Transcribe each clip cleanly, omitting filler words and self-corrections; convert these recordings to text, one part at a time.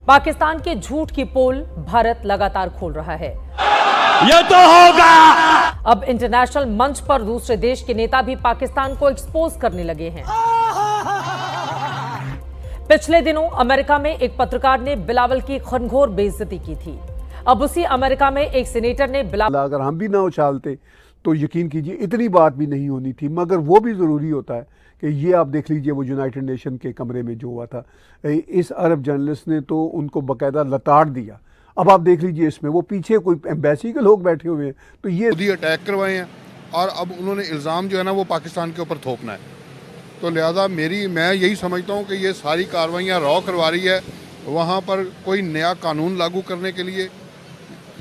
पाकिस्तान के झूठ की पोल भारत लगातार खोल रहा है। ये तो होगा। अब इंटरनेशनल मंच पर दूसरे देश के नेता भी पाकिस्तान को एक्सपोज करने लगे हैं। पिछले दिनों अमेरिका में एक पत्रकार ने बिलावल की घनघोर बेइज्जती की थी। अब उसी अमेरिका में एक सीनेटर ने बिलावल, अगर हम भी ना उछालते तो यकीन कीजिए इतनी बात भी नहीं होनी थी, मगर वो भी ज़रूरी होता है कि ये आप देख लीजिए वो यूनाइटेड नेशन के कमरे में जो हुआ था, इस अरब जर्नलिस्ट ने तो उनको बाकायदा लताड़ दिया। अब आप देख लीजिए इसमें वो पीछे कोई एम्बेसी के लोग बैठे हुए हैं, तो ये खुद ही अटैक करवाए हैं और अब उन्होंने इल्ज़ाम जो है ना वो पाकिस्तान के ऊपर थोपना है। तो लिहाजा मैं यही समझता हूँ कि ये सारी कार्रवाइयाँ रॉ करवा रही है वहाँ पर कोई नया कानून लागू करने के लिए,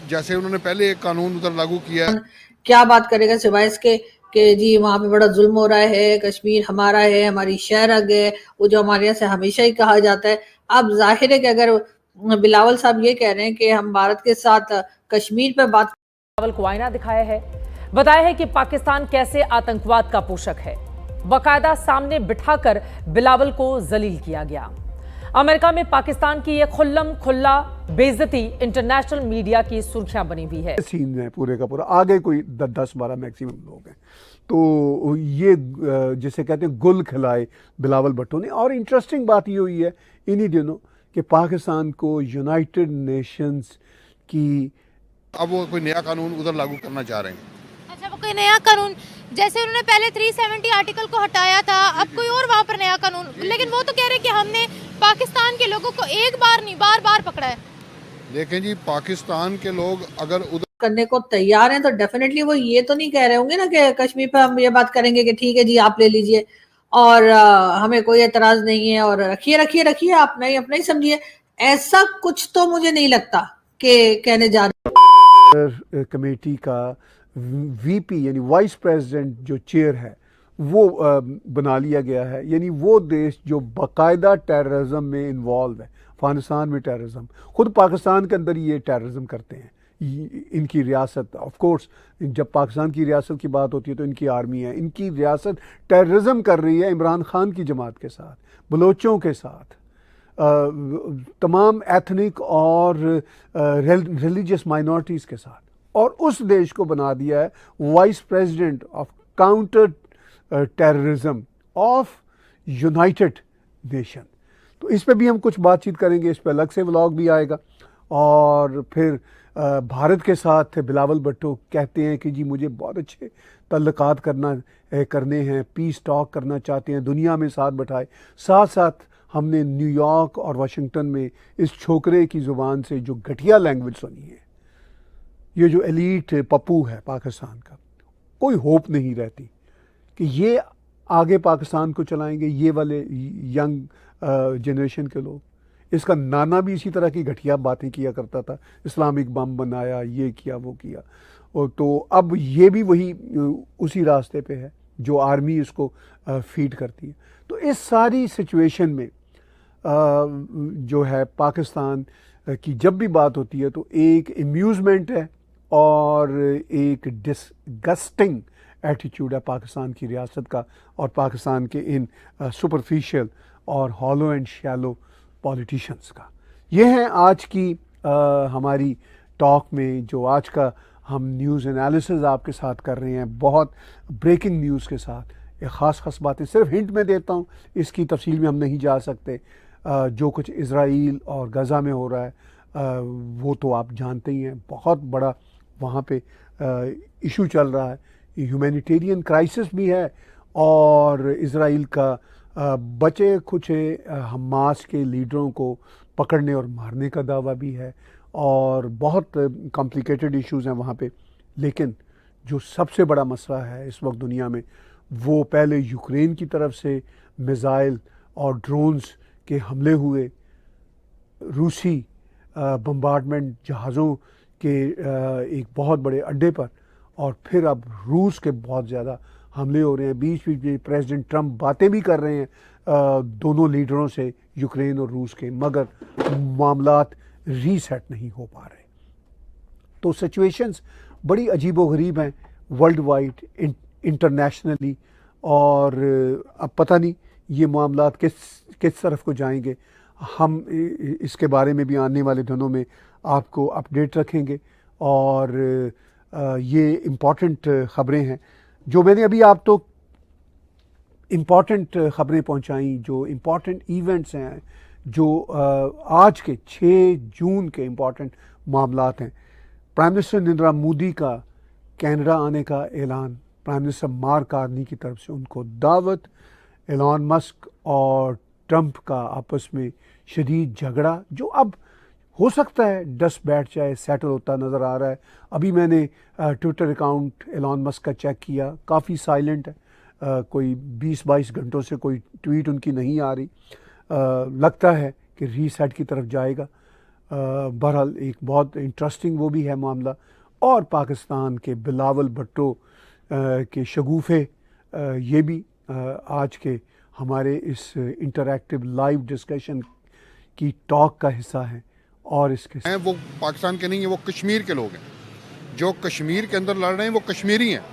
जैसे उन्होंने पहले एक कानून उधर लागू किया है। क्या बात करेगा सिवाय इसके कि जी वहाँ पे बड़ा जुल्म हो रहा है, कश्मीर हमारा है, हमारी शहरग है, वो जो हमारे यहाँ से हमेशा ही कहा जाता है। अब जाहिर है कि अगर बिलावल साहब ये कह रहे हैं कि हम भारत के साथ कश्मीर पे बात, बिलावल को आईना दिखाया है, बताया है कि पाकिस्तान कैसे आतंकवाद का पोषक है। बाकायदा सामने बिठाकर बिलावल को जलील किया गया। अमेरिका में पाकिस्तान की यह खुल्लम खुल्ला बेइज्जती इंटरनेशनल मीडिया की सुर्खियां बनी हुई है। सीन है पूरे का पूरा, आगे कोई 10-12 मैक्सिमम लोग हैं, तो ये जिसे कहते हैं गुल खिलाए बिलावल भुट्टो ने। और इंटरेस्टिंग बात ये हुई है इन्हीं दिनों कि पाकिस्तान को यूनाइटेड नेशंस की अब वो कोई नया कानून उधर लागू करना चाह रहे हैं। अच्छा, वो कोई नया कानून, जैसे उन्होंने पहले 370 आर्टिकल को हटाया था, अब कोई और वहाँ पर नया कानून, लेकिन वो तो कह रहे हैं कि हमने पाकिस्तान के लोगों को एक बार नहीं बार बार पकड़ा है। देखें जी, पाकिस्तान के लोग अगर उधर करने को तैयार हैं तो डेफिनेटली वो ये तो नहीं कह रहे होंगे ना कि कश्मीर पे हम ये बात करेंगे कि ठीक है जी आप ले लीजिए और हमें कोई एतराज नहीं है और रखिए आप नहीं अपना ही समझिए। ऐसा कुछ तो मुझे नहीं लगता कि कहने जा रहे। कमेटी का वीपी यानी वाइस प्रेसिडेंट जो चेयर है वो बना लिया गया है, यानी वो देश जो बाकायदा टेररिज्म में इन्वॉल्व है। अफगानिस्तान में टेररिज्म, खुद पाकिस्तान के अंदर ये टेररिज्म करते हैं। इनकी रियासत, ऑफ कोर्स जब पाकिस्तान की रियासत की बात होती है तो इनकी आर्मी है, इनकी रियासत टेररिज्म कर रही है इमरान खान की जमात के साथ, बलोचों के साथ, तमाम एथनिक और रिलीजियस माइनॉरिटीज़ के साथ। और उस देश को बना दिया है vice president of counter terrorism of United nation. तो इस पे भी हम कुछ बातचीत करेंगे, इस पे अलग से व्लॉग भी आएगा। और फिर भारत के साथ बिलावल भुट्टो कहते हैं कि जी मुझे बहुत अच्छे तल्लुकात करने हैं, पीस टॉक करना चाहते हैं, दुनिया में साथ बैठाए। साथ साथ हमने न्यूयॉर्क और वाशिंगटन में इस छोकरे की ज़ुबान से जो घटिया लैंग्वेज सुनी है, ये जो एलीट पप्पू है पाकिस्तान का, कोई होप नहीं रहती कि ये आगे पाकिस्तान को चलाएंगे, ये वाले यंग जनरेशन के लोग। इसका नाना भी इसी तरह की घटिया बातें किया करता था, इस्लामिक बम बनाया, ये किया वो किया। और तो अब ये भी वही उसी रास्ते पे है जो आर्मी इसको फीड करती है। तो इस सारी सिचुएशन में जो है पाकिस्तान की जब भी बात होती है तो एक एम्यूज़मेंट है और एक डिस्गस्टिंग एटीट्यूड है पाकिस्तान की रियासत का और पाकिस्तान के इन सुपरफिशियल और हॉलो एंड शैलो पॉलिटिशियंस का। ये है आज की हमारी टॉक में जो आज का हम न्यूज़ एनालिसिस आपके साथ कर रहे हैं, बहुत ब्रेकिंग न्यूज़ के साथ। ये ख़ास बातें सिर्फ हिंट में देता हूँ, इसकी तफसील में हम नहीं जा सकते। जो कुछ इज़राइल और गज़ा में हो रहा है वो तो आप जानते ही हैं, बहुत बड़ा वहाँ पे इशू चल रहा है, ह्यूमैनिटेरियन क्राइसिस भी है और इज़राइल का बचे खुचे हमास के लीडरों को पकड़ने और मारने का दावा भी है और बहुत कॉम्प्लिकेटेड इश्यूज़ हैं वहाँ पे। लेकिन जो सबसे बड़ा मसला है इस वक्त दुनिया में, वो पहले यूक्रेन की तरफ से मिसाइल और ड्रोन्स के हमले हुए, रूसी बम्बार्डमेंट जहाज़ों के एक बहुत बड़े अड्डे पर, और फिर अब रूस के बहुत ज़्यादा हमले हो रहे हैं। बीच में प्रेसिडेंट ट्रंप बातें भी कर रहे हैं दोनों लीडरों से, यूक्रेन और रूस के, मगर मामलात रीसेट नहीं हो पा रहे। तो सिचुएशंस बड़ी अजीबोगरीब हैं वर्ल्ड वाइड, इंटरनेशनली, और अब पता नहीं ये मामलात किस तरफ को जाएंगे। हम इसके बारे में भी आने वाले दिनों में आपको अपडेट रखेंगे। और ये इम्पॉर्टेंट ख़बरें हैं जो मैंने अभी आप तो इम्पॉर्टेंट ख़बरें पहुंचाई, जो इम्पॉर्टेंट इवेंट्स हैं, जो आज के 6 जून के इम्पॉर्टेंट मामलात हैं। प्राइम मिनिस्टर नरेंद्र मोदी का कनाडा आने का ऐलान, प्राइम मिनिस्टर मार्क कार्नी की तरफ से उनको दावत, एलन मस्क और ट्रंप का आपस में शदीद झगड़ा जो अब हो सकता है डस्ट बैठ जाए, सेटल होता नज़र आ रहा है। अभी मैंने ट्विटर अकाउंट एलन मस्क का चेक किया, काफ़ी साइलेंट है, कोई 20-22 घंटों से कोई ट्वीट उनकी नहीं आ रही। लगता है कि रीसेट की तरफ जाएगा। बहरहाल एक बहुत इंटरेस्टिंग वो भी है मामला। और पाकिस्तान के बिलावल भुट्टो के शगुफ़े ये भी आज के हमारे इस इंटरैक्टिव लाइव डिस्कशन की टॉक का हिस्सा है। और इसके हैं वो पाकिस्तान के नहीं है, वो कश्मीर के लोग हैं। जो कश्मीर के अंदर लड़ रहे हैं वो कश्मीरी हैं।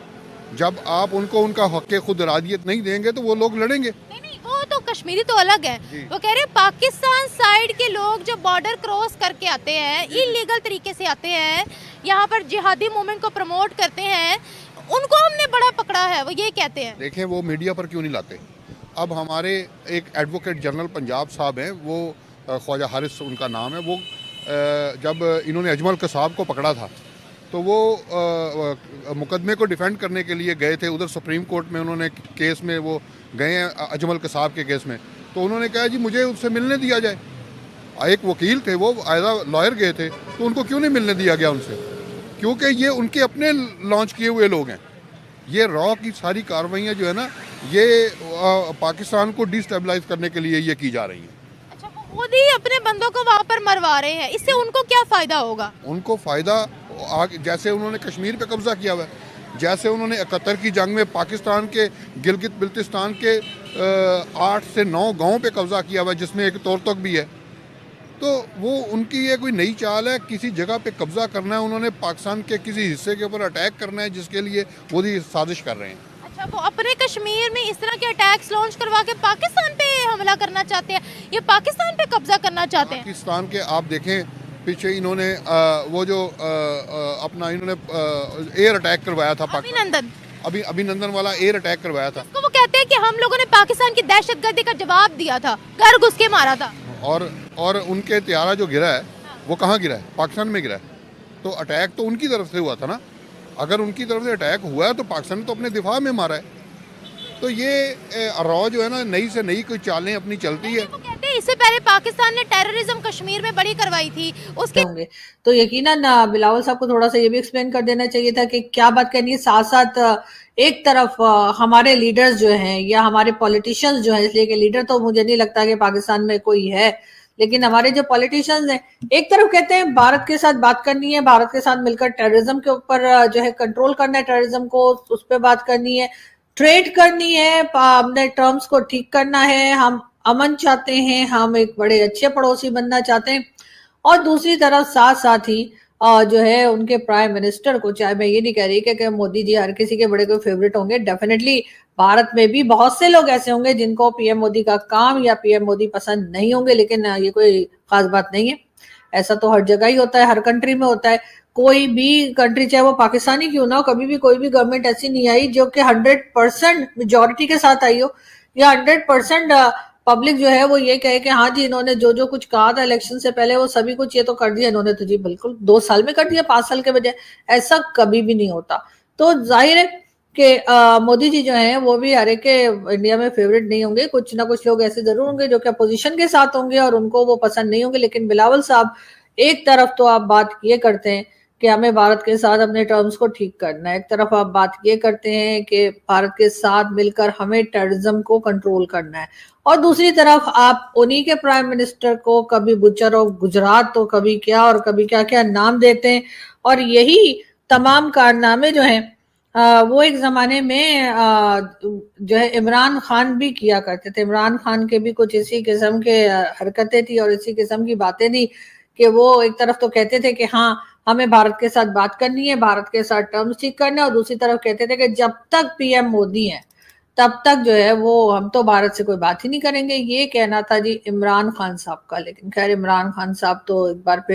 जब आप उनको उनका हक़ खुद इरादियत नहीं देंगे तो वो लोग लड़ेंगे। नहीं, वो तो कश्मीरी तो अलग है। वो कह रहे हैं पाकिस्तान साइड के लोग जो बॉर्डर क्रॉस करके आते हैं, इलीगल तरीके से आते हैं, यहाँ पर जिहादी मूवमेंट को प्रमोट करते हैं, उनको हमने बड़ा पकड़ा है, वो ये कहते हैं। देखें वो मीडिया पर क्यों नहीं लाते। अब हमारे एक एडवोकेट जनरल पंजाब साहब हैं, वो ख्वाजा हारिस उनका नाम है, वो जब इन्होंने अजमल कसाब को पकड़ा था तो वो मुकदमे को डिफेंड करने के लिए गए थे उधर सुप्रीम कोर्ट में। उन्होंने केस में वो गए हैं अजमल कसाब के केस में, तो उन्होंने कहा जी मुझे उससे मिलने दिया जाए। एक वकील थे, वो एज अ लॉयर गए थे, तो उनको क्यों नहीं मिलने दिया गया उनसे? क्योंकि ये उनके अपने लॉन्च किए हुए लोग हैं। ये रॉ की सारी कार्रवाइयाँ जो है ना, ये पाकिस्तान को डिस्टेबलाइज करने के लिए ये की जा रही हैं। अच्छा, मोदी अपने बंदों को वहाँ पर मरवा रहे हैं, इससे उनको क्या फ़ायदा होगा? उनको फ़ायदा जैसे उन्होंने कश्मीर पे कब्ज़ा किया हुआ है, जैसे उन्होंने 71 की जंग में पाकिस्तान के गिलगित बिल्तिस्तान के 8 से 9 गाँव पे कब्ज़ा किया हुआ है, जिसमें एक तोरतक भी है। तो वो उनकी ये कोई नई चाल है, किसी जगह पे कब्ज़ा करना है, उन्होंने पाकिस्तान के किसी हिस्से के ऊपर अटैक करना है, जिसके लिए वो साजिश कर रहे हैं। अच्छा, वो अपने कश्मीर में इस तरह के अटैक्स लॉन्च करवा के पाकिस्तान पे हमला करना चाहते हैं, ये पाकिस्तान पे कब्जा करना चाहते हैं। पाकिस्तान के आप देखें पीछे इन्होंने वो जो अपना इन्होंने एयर अटैक करवाया था, अभिनंदन वाला एयर अटैक करवाया था। तो वो कहते हैं कि हम लोगों ने पाकिस्तान की दहशतगर्दी का जवाब दिया था, घर घुस के मारा था। और उनके त्यारा जो गिरा है वो कहाँ गिरा है? पाकिस्तान में गिरा है। तो अटैक तो उनकी तरफ से हुआ था ना। अगर उनकी तरफ से अटैक हुआ है तो पाकिस्तान ने तो अपने दिफा में मारा है। तो ये रॉ जो है ना, नई से नई कोई चालें अपनी चलती है। वो कहते हैं इससे पहले पाकिस्तान ने टेररिज्म कश्मीर में बड़ी करवाई थी, उसके होंगे तो यकीनन बिलावल साहब को थोड़ा सा ये भी एक्सप्लेन कर देना चाहिए था कि क्या बात करनी है। साथ साथ एक तरफ हमारे लीडर्स जो हैं या हमारे पॉलिटिशियंस जो हैं, इसलिए कि लीडर तो मुझे नहीं लगता कि पाकिस्तान में कोई है, लेकिन हमारे जो पॉलिटिशियंस हैं एक तरफ कहते हैं भारत के साथ बात करनी है, भारत के साथ मिलकर टेररिज्म के ऊपर जो है कंट्रोल करना है, टेररिज्म को उस पर बात करनी है, ट्रेड करनी है, अपने टर्म्स को ठीक करना है, हम अमन चाहते हैं, हम एक बड़े अच्छे पड़ोसी बनना चाहते हैं। और दूसरी तरफ साथ साथ ही जो है उनके प्राइम मिनिस्टर को, चाहे मैं ये नहीं कह रही कि मोदी जी हर किसी के बड़े कोई फेवरेट होंगे, डेफिनेटली भारत में भी बहुत से लोग ऐसे होंगे जिनको पीएम मोदी का काम या पीएम मोदी पसंद नहीं होंगे, लेकिन ये कोई खास बात नहीं है। ऐसा तो हर जगह ही होता है, हर कंट्री में होता है। कोई भी कंट्री, चाहे वो पाकिस्तानी क्यों ना हो, कभी भी कोई भी गवर्नमेंट ऐसी नहीं आई जो कि 100% मेजोरिटी के साथ आई हो, या 100% पब्लिक जो है वो ये कहे कि हाँ जी इन्होंने जो जो कुछ कहा था इलेक्शन से पहले वो सभी कुछ ये तो कर दिया इन्होंने, तो जी बिल्कुल 2 साल में कर दिया, 5 साल के बजाय। ऐसा कभी भी नहीं होता। तो जाहिर है कि मोदी जी जो हैं वो भी हर एक के इंडिया में फेवरेट नहीं होंगे, कुछ ना कुछ लोग ऐसे जरूर होंगे जो कि अपोजिशन के साथ होंगे और उनको वो पसंद नहीं होंगे। लेकिन बिलावल साहब, एक तरफ तो आप बात ये करते हैं कि हमें भारत के साथ अपने टर्म्स को ठीक करना है, एक तरफ आप बात ये करते हैं कि भारत के साथ मिलकर हमें टेररिज्म को कंट्रोल करना है, और दूसरी तरफ आप उन्हीं के प्राइम मिनिस्टर को कभी बुचर ऑफ गुजरात तो कभी क्या और कभी क्या क्या नाम देते हैं। और यही तमाम कारनामे जो हैं वो एक जमाने में जो है इमरान खान भी किया करते थे। इमरान खान के भी कुछ इसी किस्म के हरकतें थी और इसी किस्म की बातें थी कि वो एक तरफ तो कहते थे कि हाँ हमें भारत के साथ बात करनी है, भारत के साथ टर्म्स ठीक करना है, और दूसरी तरफ कहते थे कि जब तक पीएम मोदी हैं तब तक जो है वो हम तो भारत से कोई बात ही नहीं करेंगे। ये कहना था जी इमरान खान साहब का। लेकिन खैर इमरान खान साहब तो एक बार फिर